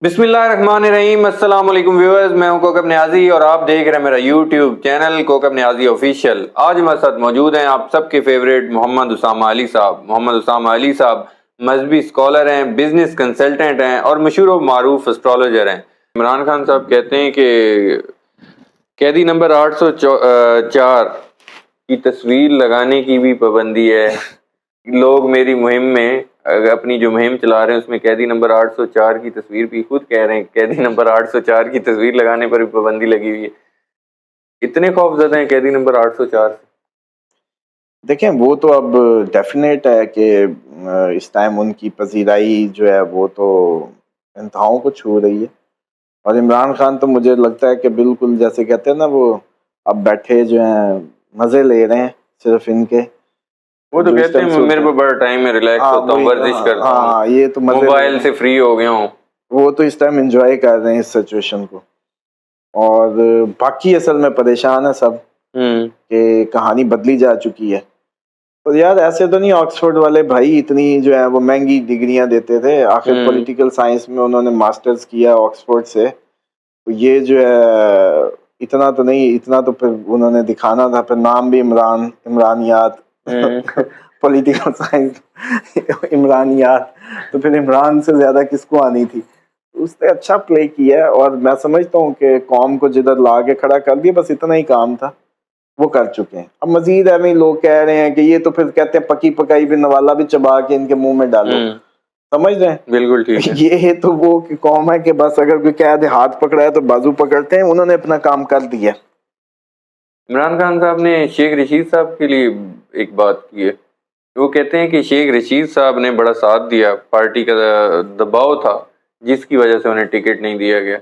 बिस्मिल्लाहिर्रहमानिर्रहीम। अस्सलाम वालेकुम व्यूअर्स, मैं हूं कोकब नियाजी और आप देख रहे हैं मेरा YouTube channel Kokab Niazi official. आज हमारे साथ मौजूद हैं आप सबके फेवरेट मोहम्मद उसामा अली साहब। मोहम्मद उसामा अली साहब मजहबी स्कॉलर हैं, बिजनेस कंसल्टेंट हैं और मशहूर व मारूफ एस्ट्रोलॉजर हैं। इमरान खान साहब कहते हैं कि कैदी नंबर 804 की तस्वीर लगाने की भी पाबंदी है। लोग मेरी मुहिम में अपनी जो मुहिम चला रहे हैं उसमें कैदी नंबर 804 की तस्वीर भी खुद कह रहे हैं कैदी नंबर 804 की तस्वीर लगाने पर भी पाबंदी लगी हुई है। इतने खौफजदा हैं कैदी नंबर 804 से? देखें, वो तो अब डेफिनेट है कि इस टाइम उनकी पजीराई जो है वो तो इंतहाओं को छू रही है। और इमरान खान तो मुझे लगता है कि बिल्कुल जैसे कहते हैं ना, वो अब बैठे जो हैं मज़े ले रहे हैं सिर्फ इनके। वो तो जो इस कहते टाइम हैं से मेरे होता को है, बड़ा टाइम है, रिलैक्स हाँ होता हूँ, वही, वर्जिश करता हूँ, हाँ ये तो मज़े ले रहे मोबाइल हैं। से फ्री हो गया हूँ। वो तो इस टाइम एंजॉय कर रहे हैं इस सिचुएशन को। और बाकी असल में परेशान है सब कि कहानी बदली जा चुकी है। तो यार ऐसे तो नहीं, ऑक्सफोर्ड वाले भाई इतनी जो है वो महंगी डिग्रियां देते थे। आखिर पॉलिटिकल साइंस में उन्होंने मास्टर्स किया ऑक्सफोर्ड से, तो ये जो है इतना तो नहीं, इतना तो फिर उन्होंने दिखाना था। फिर नाम भी इमरान, इमरानियात पॉलिटिकल साइंस इमरानियात, तो फिर इमरान से ज्यादा किसको आनी थी। उसने अच्छा प्ले किया है और मैं समझता हूँ कि कौम को जिधर ला के खड़ा कर दिया, बस इतना ही काम था, वो कर चुके हैं। अब मजीद है, लोग कह रहे हैं कि ये तो फिर कहते हैं पकी पकाई भी नवाला भी चबा के इनके मुंह में डालो। समझ रहे हैं? बिल्कुल ठीक है। ये तो वो कि कौम है कि बस अगर कोई कह दे हाथ पकड़ा है तो बाजू पकड़ते हैं। उन्होंने अपना काम कर दिया। इमरान खान साहब ने शेख रशीद साहब के लिए एक बात की है। वो कहते हैं कि शेख रशीद साहब ने बड़ा साथ दिया, पार्टी का दबाव था जिसकी वजह से उन्हें टिकट नहीं दिया गया।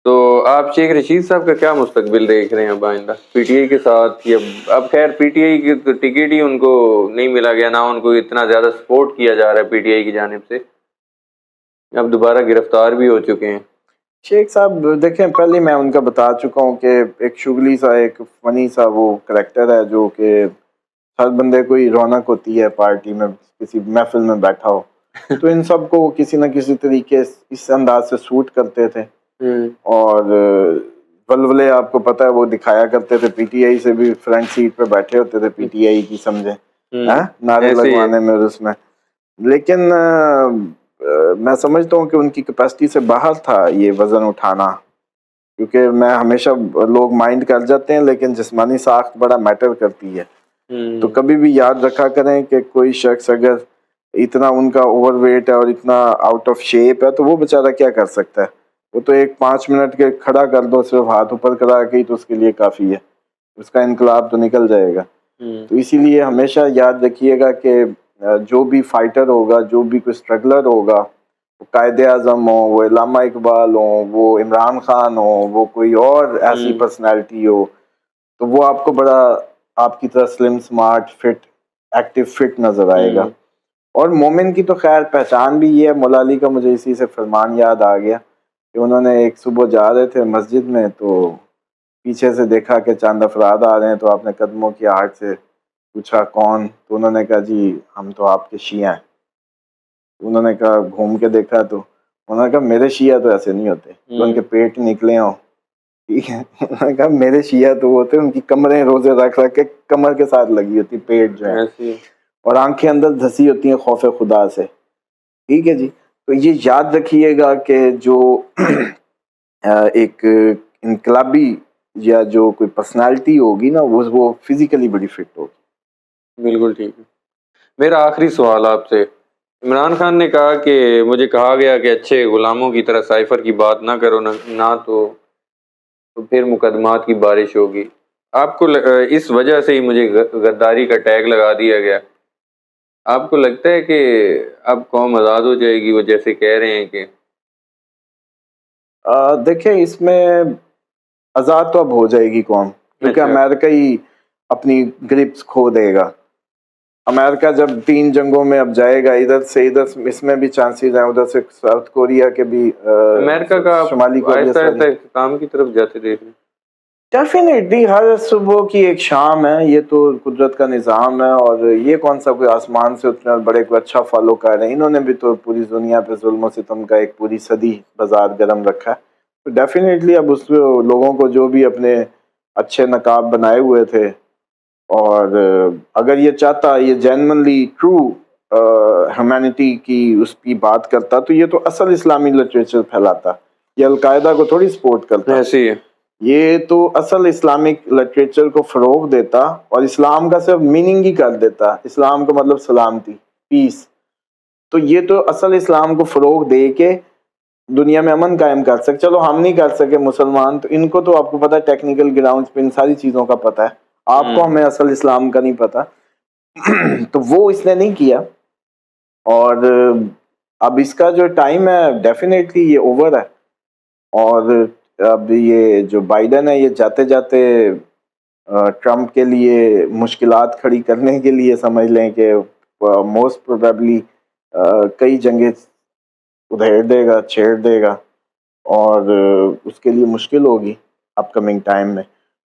तो आप शेख रशीद साहब का क्या मुस्तकबिल देख रहे हैं अब आइंदा पीटीआई के साथ? या अब खैर पीटीआई की तो टिकट ही उनको नहीं मिला गया, ना उनको इतना ज्यादा सपोर्ट किया जा रहा है पीटीआई की जानिब से, अब दोबारा गिरफ्तार भी हो चुके हैं। शेख साहब देखें, पहले मैं उनका बता चुका हूँ कि एक शुगली सा, एक फनी सा वो करेक्टर है जो कि हर बंदे को ही रौनक होती है पार्टी में, किसी महफिल में बैठा हो तो इन सब को वो किसी न किसी तरीके इस अंदाज से सूट करते थे। और वलवले आपको पता है वो दिखाया करते थे, पीटीआई से भी फ्रंट सीट पे बैठे होते थे पीटीआई की, समझे नारे लगवाने में और उसमें। लेकिन मैं समझता हूँ कि उनकी कैपेसिटी से बाहर था ये वजन उठाना, क्योंकि मैं हमेशा, लोग माइंड कर जाते हैं लेकिन जिस्मानी साख्त बड़ा मैटर करती है। तो कभी भी याद रखा करें कि कोई शख्स अगर इतना उनका ओवरवेट है और इतना आउट ऑफ शेप है तो वो बेचारा क्या कर सकता है। वो तो एक 5 मिनट के खड़ा कर दो सिर्फ हाथ ऊपर करा के ही तो उसके लिए काफ़ी है, उसका इनकलाब तो निकल जाएगा। तो इसीलिए हमेशा याद रखिएगा कि जो भी फाइटर होगा, जो भी कोई स्ट्रगलर होगा, वो कायदे आज़म हो, वो इल्लामा इकबाल हो, वो इमरान खान हो, वो कोई और ऐसी पर्सनैलिटी हो, तो वो आपको बड़ा आपकी तरह slim smart fit active fit नज़र आएगा। और मोमिन की तो खैर पहचान भी ये है। मौला अली का मुझे इसी से फरमान याद आ गया कि उन्होंने एक सुबह जा रहे थे मस्जिद में, तो पीछे से देखा कि चंद अफराद आ रहे हैं, तो आपने कदमों की आहट से पूछा कौन, तो उन्होंने कहा जी हम तो आपके शिया हैं। उन्होंने कहा, घूम के देखा तो उन्होंने कहा मेरे शिया तो ऐसे नहीं होते तो उनके पेट निकले हों, ठीक है। उन्होंने कहा मेरे शिया तो होते उनकी कमरें रोजे रख रख के कमर के साथ लगी होती, पेट जो है, और आंखें अंदर धसी होती हैं खौफ खुदा से, ठीक है जी। तो ये याद रखिएगा कि जो एक इनकलाबी या जो कोई पर्सनालिटी होगी ना, वो फिजिकली बड़ी फिट होगी। बिल्कुल ठीक है। मेरा आखिरी सवाल आपसे, इमरान खान ने कहा कि मुझे कहा गया कि अच्छे गुलामों की तरह साइफर की बात ना करो, ना तो फिर मुकदमात की बारिश होगी। आपको इस वजह से ही मुझे गद्दारी का टैग लगा दिया गया। आपको लगता है कि अब कौम आज़ाद हो जाएगी, वो जैसे कह रहे हैं कि? देखिए, इसमें आज़ाद तो अब हो जाएगी कौम, क्योंकि अमेरिका ही अपनी ग्रिप्स खो देगा। अमेरिका जब 3 जंगों में अब जाएगा, इधर से इधर, इसमें भी चांसेस हैं, उधर से साउथ कोरिया के भी, अमेरिका का शुमाली कोरिया आहिस्ता आहिस्ता इख्तिताम की तरफ जाते देख रहे हैं। डेफिनेटली हर सुबह की एक शाम है, ये तो कुदरत का निज़ाम है, और ये कौन सा कोई आसमान से उतने बड़े कोई अच्छा फॉलो कर रहे हैं, इन्होंने भी तो पूरी दुनिया पे जुल्म और सितम का एक पूरी सदी बाजार गर्म रखा है। तो डेफिनेटली अब उस लोगों को जो भी अपने अच्छे नकाब बनाए हुए थे, और अगर ये चाहता, ये जेन्युइनली ट्रू ह्यूमैनिटी की उसकी बात करता, तो ये तो असल इस्लामी लिटरेचर फैलाता, ये अलकायदा को थोड़ी सपोर्ट करता, ऐसे ही है। ये तो असल इस्लामिक लिटरेचर को फरोग देता और इस्लाम का सिर्फ मीनिंग ही कर देता। इस्लाम का मतलब सलामती, पीस। तो ये तो असल इस्लाम को फरोग दे के दुनिया में अमन कायम कर सके। चलो हम नहीं कर सके मुसलमान, तो इनको तो आपको पता है टेक्निकल ग्राउंड्स पे इन सारी चीज़ों का पता है, आपको हमें असल इस्लाम का नहीं पता। तो वो इसने नहीं किया, और अब इसका जो टाइम है डेफिनेटली ये ओवर है। और अब ये जो बाइडन है, ये जाते जाते ट्रम्प के लिए मुश्किलात खड़ी करने के लिए समझ लें कि मोस्ट प्रोबेबली कई जंगें उधेड़ देगा, छेड़ देगा, और उसके लिए मुश्किल होगी अपकमिंग टाइम में।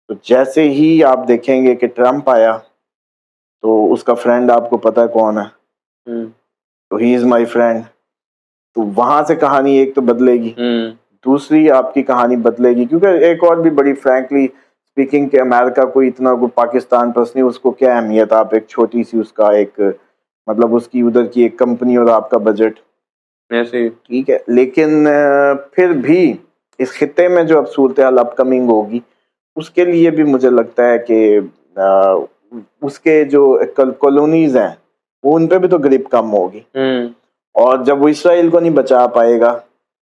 तो जैसे ही आप देखेंगे कि ट्रम्प आया, तो उसका फ्रेंड आपको पता है कौन है, तो ही इज़ माई फ्रेंड। तो वहाँ से कहानी एक तो बदलेगी, दूसरी आपकी कहानी बदलेगी, क्योंकि एक और भी बड़ी फ्रैंकली स्पीकिंग कि अमेरिका कोई इतना कोई पाकिस्तान पर नहीं, उसको क्या अहमियत, आप एक छोटी सी उसका एक मतलब उसकी उधर की एक कंपनी और आपका बजट, ऐसे ठीक है। लेकिन फिर भी इस खित्ते में जो अब सूरत हाल अपकमिंग होगी, उसके लिए भी मुझे लगता है कि उसके जो कॉलोनीज हैं वो उन पे भी तो ग्रिप कम होगी, और जब वो इसराइल को नहीं बचा पाएगा,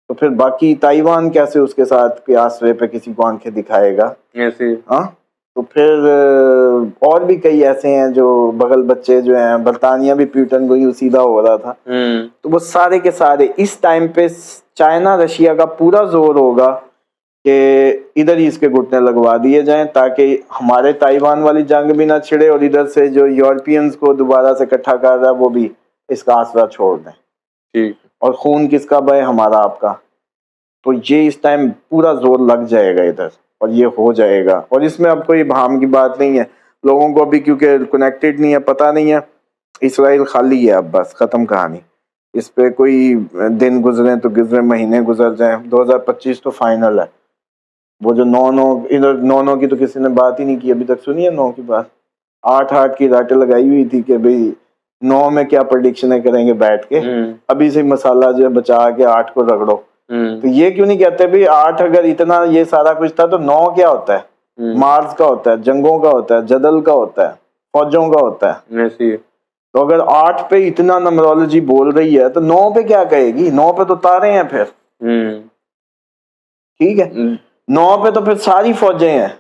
तो फिर बाकी ताइवान कैसे उसके साथ के आसरे पे किसी को आंखें दिखाएगा, ऐसे। हाँ। तो फिर और भी कई ऐसे हैं जो बगल बच्चे जो हैं, बरतानिया भी प्यूटन को ही सीधा हो रहा था। तो वो सारे के सारे इस टाइम पे चाइना रशिया का पूरा जोर होगा कि इधर ही इसके घुटने लगवा दिए जाएं, ताकि हमारे ताइवान वाली जंग भी ना छिड़े, और इधर से जो यूरोपियंस को दोबारा से इकट्ठा कर रहा है वो भी इसका आसरा छोड़ दें। ठीक। और खून किसका बहे, हमारा आपका। तो ये इस टाइम पूरा जोर लग जाएगा इधर, और ये हो जाएगा, और इसमें अब कोई भाम की बात नहीं है। लोगों को अभी क्योंकि कनेक्टेड नहीं है, पता नहीं है, इसराइल खाली है, अब बस खत्म कहानी। इस पे कोई दिन गुजरे तो गुजरे, महीने गुजर जाएं, 2025 तो फाइनल है। वो जो 9-9 इधर 9-9 की तो किसी ने बात ही नहीं की अभी तक, सुनी है 9 की बात? 8-8 की राटें लगाई हुई थी कि भाई 9 में क्या प्रेडिक्शन करेंगे बैठ के, अभी से मसाला जो है बचा के 8 को रगड़ो। तो ये क्यों नहीं कहते भाई 8 अगर इतना ये सारा कुछ था, तो 9 क्या होता है? मार्स का होता है, जंगों का होता है, जदल का होता है, फौजों का होता है। तो अगर 8 पे इतना नंबरोलॉजी बोल रही है, तो 9 पे क्या कहेगी? 9 पे तो तारे हैं फिर, ठीक है। 9 पे तो फिर सारी फौजें हैं,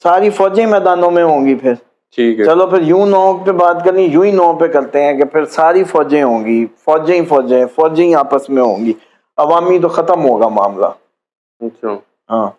सारी फौजें मैदानों में होंगी फिर, ठीक है। चलो फिर यूं 9 पे बात करनी, यूं ही 9 पे करते हैं कि फिर सारी फौजें होंगी, फौजें ही आपस में होंगी, अवामी तो खत्म होगा मामला। अच्छा। हाँ,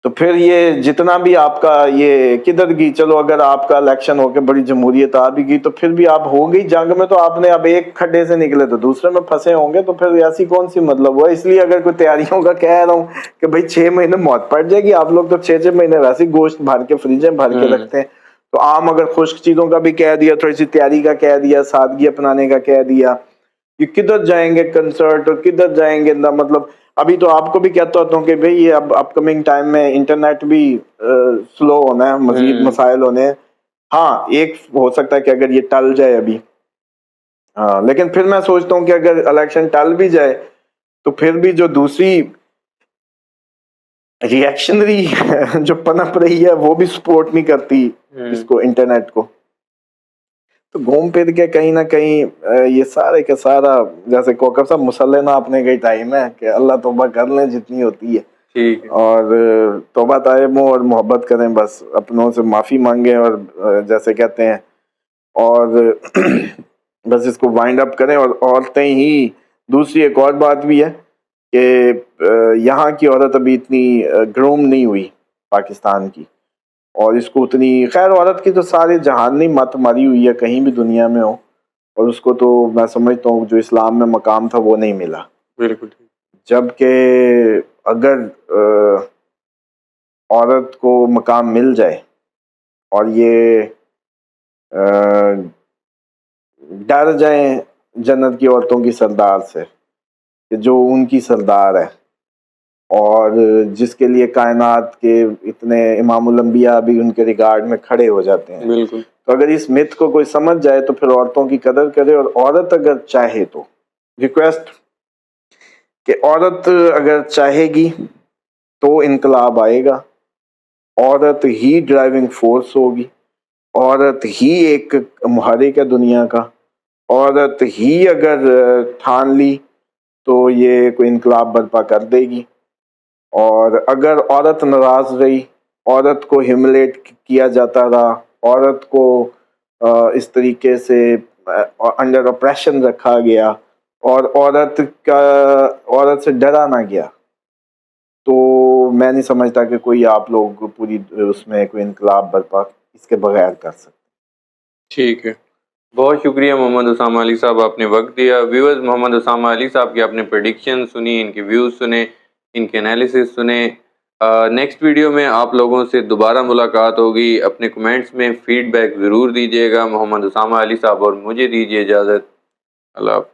तो फिर ये जितना भी आपका ये किधर की, चलो अगर आपका इलेक्शन होके बड़ी जमहूरियत आ भी गई, तो फिर भी आप हो गई जंग में, तो आपने अब एक खड्डे से निकले तो दूसरे में फंसे होंगे, तो फिर ऐसी कौन सी मतलब हुआ। इसलिए अगर कोई तैयारियों का कह रहा हूँ कि भाई 6 महीने मौत पड़ जाएगी, आप लोग तो 6-6 महीने वैसे ही गोश्त भर के फ्रीज में भर के रखते हैं, तो आम अगर खुश्क चीजों का भी कह दिया, थोड़ी सी तैयारी का कह दिया, सादगी अपनाने का कह दिया, कि किधर जाएंगे कंसर्ट और किधर जाएंगे ना, मतलब अभी तो आपको भी कहता होता हूँ कि भाई ये अब अपकमिंग टाइम में इंटरनेट भी स्लो होना है, मजीद मसाइल होने हैं। हाँ, एक हो सकता है कि अगर ये टल जाए अभी, हाँ, लेकिन फिर मैं सोचता हूँ कि अगर इलेक्शन टल भी जाए, तो फिर भी जो दूसरी रिएक्शनरी जो पनप रही है, वो भी सपोर्ट नहीं करती इसको, इंटरनेट को। तो घूम फिर के कहीं ना कहीं ये सारे का सारा, जैसे कोकब साहब मुसल्ले ना अपने का टाइम है कि अल्लाह तौबा कर लें जितनी होती है, ठीक है। और तौबा तायब हो और मोहब्बत करें, बस अपनों से माफ़ी मांगें, और जैसे कहते हैं, और बस इसको वाइंड अप करें। और औरतें ही, दूसरी एक और बात भी है कि यहाँ की औरत अभी इतनी ग्रूम नहीं हुई पाकिस्तान की, और इसको उतनी, खैर औरत की तो सारे जहान नहीं मत मारी हुई है कहीं भी दुनिया में हो, और उसको तो मैं समझता हूँ जो इस्लाम में मकाम था वो नहीं मिला। बिल्कुल। जबकि अगर عورت کو مقام مل جائے اور یہ ڈر جائیں جنت کی عورتوں کی سردار سے کہ جو ان کی سردار ہے اور جس کے لیے کائنات کے اتنے امام الانبیاء بھی ان کے ریگارڈ میں کھڑے ہو جاتے ہیں. بالکل. تو اگر اس مت کو کوئی سمجھ جائے تو پھر عورتوں کی قدر کرے. اور عورت اگر چاہے تو ریکویسٹ کہ عورت اگر چاہے گی تو انقلاب آئے گا. عورت ہی ڈرائیونگ فورس ہوگی, عورت ہی ایک محرک ہے دنیا کا. عورت ہی اگر ٹھان لی تو یہ کوئی انقلاب برپا کر دے گی. اور اگر عورت ناراض رہی, عورت کو ہیوملیٹ کیا جاتا رہا, عورت کو اس طریقے سے انڈر اپریشن رکھا گیا اور عورت سے ڈرا نہ گیا, تو میں نہیں سمجھتا کہ کوئی آپ لوگ پوری اس میں کوئی انقلاب برپا اس کے بغیر کر سکتے. ٹھیک ہے, بہت شکریہ محمد اسامہ علی صاحب, آپ نے وقت دیا. ویورز, محمد اسامہ علی صاحب کی آپ نے پریڈکشن سنی, ان کے ویوز سنے, ان کے انالیسس سنے. نیکسٹ ویڈیو میں آپ لوگوں سے دوبارہ ملاقات ہوگی. اپنے کمنٹس میں فیڈ بیک ضرور دیجیے گا. محمد اسامہ علی صاحب اور مجھے دیجیے اجازت. اللہ حافظ.